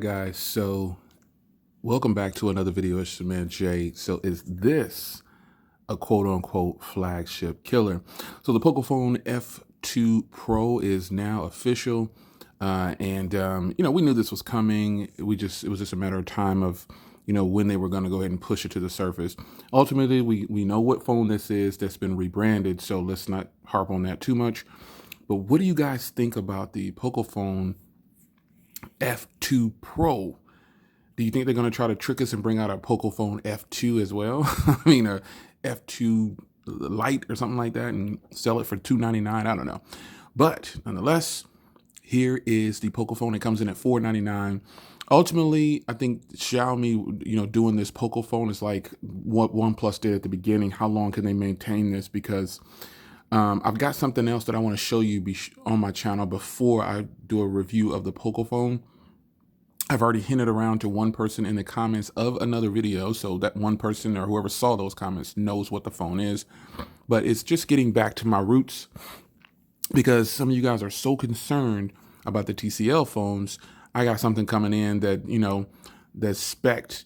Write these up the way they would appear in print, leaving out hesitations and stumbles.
Guys, so welcome back to another video. It's your man Jay. So is this a quote unquote flagship killer? So the Poco F2 Pro is now official. We knew this was coming. It was just a matter of time of, when they were going to go ahead and push it to the surface. Ultimately, we know what phone this is that's been rebranded. So let's not harp on that too much. But what do you guys think about the Poco F2 Pro? Do you think they're going to try to trick us and bring out a Poco F2 as well? I mean, a F2 Lite or something like that and sell it for $299. I don't know. But nonetheless, here is the Poco phone. It comes in at $499. Ultimately, I think Xiaomi, doing this Poco phone is like what OnePlus did at the beginning. How long can they maintain this? Because I've got something else that I want to show you on my channel before I do a review of the Poco phone. I've already hinted around to one person in the comments of another video, so that one person or whoever saw those comments knows what the phone is. But it's just getting back to my roots because some of you guys are so concerned about the TCL phones. I got something coming in that, that's spec'd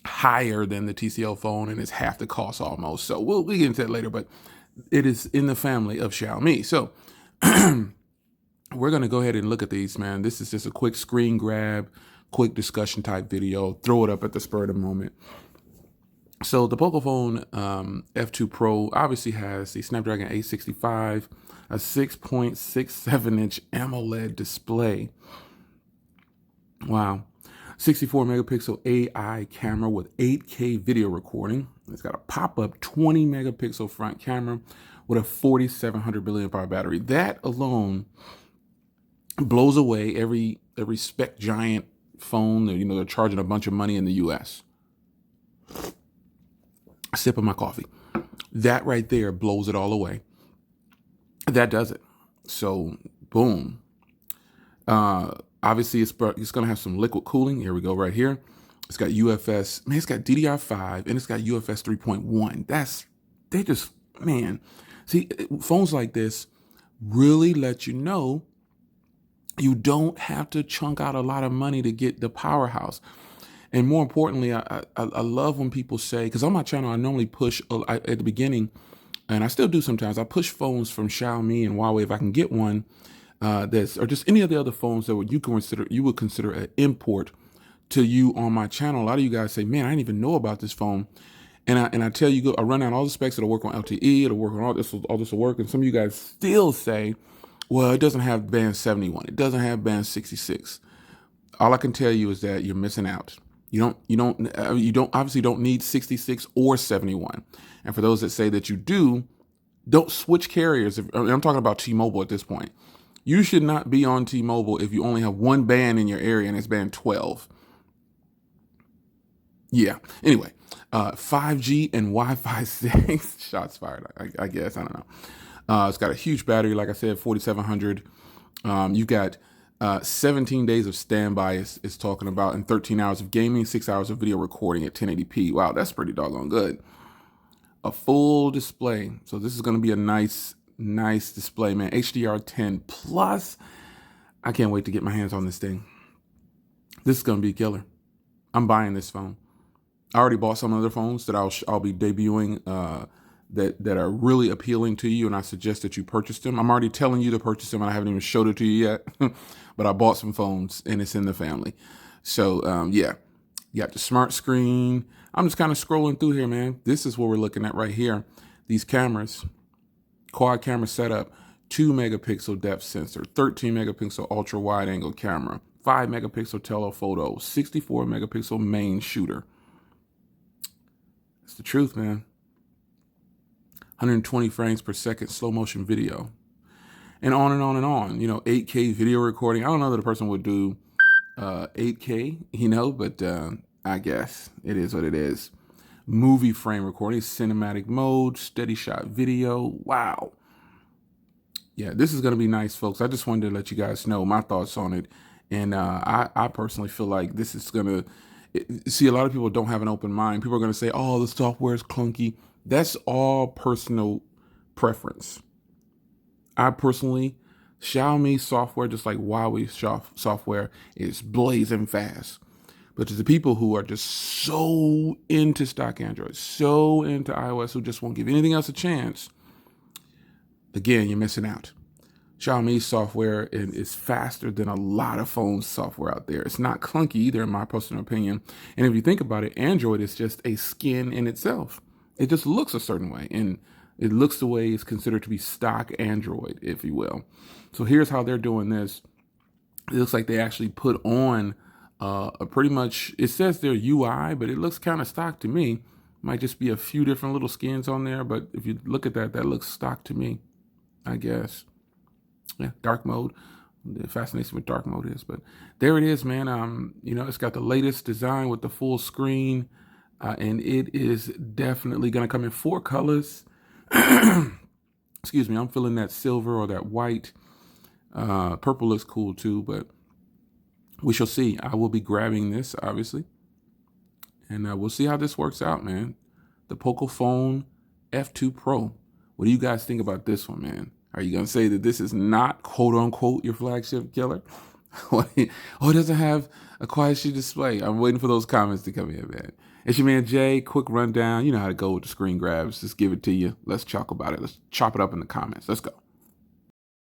higher than the TCL phone and it's half the cost almost. So we'll get into that later, but it is in the family of Xiaomi. So we're going to go ahead and look at these, man. This is just a quick screen grab, quick discussion type video. Throw it up at the spur of the moment. So the Poco F2 Pro obviously has the Snapdragon 865, a 6.67-inch AMOLED display. Wow. 64 megapixel AI camera with 8K video recording. It's got a pop-up 20 megapixel front camera with a 4,700 milliamp hour battery. That alone blows away every spec giant phone that, they're charging a bunch of money in the US. A sip of my coffee. That right there blows it all away. That does it. So boom. Obviously it's going to have some liquid cooling. Here we go right here. It's got UFS, man, it's got DDR5 and it's got UFS 3.1. See, phones like this really let you know you don't have to chunk out a lot of money to get the powerhouse. And more importantly, I love when people say, because on my channel, I normally push at the beginning, and I still do sometimes, I push phones from Xiaomi and Huawei if I can get one, or just any of the other phones that you would consider an import to you on my channel. A lot of you guys say, man, I didn't even know about this phone. And I tell you, I run down all the specs. It'll work on LTE. It'll work on all this will work. And some of you guys still say, well, it doesn't have band 71. It doesn't have band 66. All I can tell you is that you're missing out. You obviously don't need 66 or 71. And for those that say that you do, don't switch carriers. I'm talking about T-Mobile at this point. You should not be on T-Mobile if you only have one band in your area and it's band 12. Yeah. Anyway, 5G and Wi-Fi 6. Shots fired, I guess. I don't know. It's got a huge battery, like I said, 4,700. You got 17 days of standby is talking about, and 13 hours of gaming, 6 hours of video recording at 1080p. Wow, that's pretty doggone good. A full display. So this is going to be a nice display, man. HDR10 plus. I can't wait to get my hands on this thing. This is going to be a killer. I'm buying this phone. I already bought some other phones that I'll be debuting that are really appealing to you, and I suggest that you purchase them. I'm already telling you to purchase them, and I haven't even showed it to you yet. But I bought some phones, and it's in the family. So, yeah. You got the smart screen. I'm just kind of scrolling through here, man. This is what we're looking at right here. These cameras. Quad camera setup. 2 megapixel depth sensor. 13 megapixel ultra wide angle camera. 5 megapixel telephoto. 64 megapixel main shooter. It's the truth, man. 120 frames per second slow motion video, and on and on and on. 8K video recording. I don't know that a person would do 8K, but I guess it is what it is. Movie frame recording, cinematic mode, steady shot video. Wow. Yeah, this is going to be nice, folks. I just wanted to let you guys know my thoughts on it. And I personally feel like this is going to, see, a lot of people don't have an open mind. People are going to say, oh, the software is clunky. That's all personal preference. I personally Xiaomi software, just like Huawei software, is blazing fast. But to the people who are just so into stock Android, so into iOS, who just won't give anything else a chance, again, you're missing out. Xiaomi software is faster than a lot of phone software out there. It's not clunky either, in my personal opinion. And if you think about it, Android is just a skin in itself. It just looks a certain way, and it looks the way it's considered to be stock Android, if you will. So here's how they're doing this. It looks like they actually put on a pretty much, it says their UI, but it looks kind of stock to me. Might just be a few different little skins on there, but if you look at that, that looks stock to me, I guess. Yeah, dark mode. The fascination with dark mode is, but there it is, man. It's got the latest design with the full screen, and it is definitely gonna come in 4 colors. Excuse me, I'm feeling that silver or that white. Purple looks cool too, but we shall see. I will be grabbing this, obviously, and we'll see how this works out, man. The Poco F2 Pro. What do you guys think about this one, man? Are you going to say that this is not, quote unquote, your flagship killer? Oh, it doesn't have a quiet sheet display. I'm waiting for those comments to come in, man. It's your man, Jay. Quick rundown. You know how to go with the screen grabs. Just give it to you. Let's talk about it. Let's chop it up in the comments. Let's go.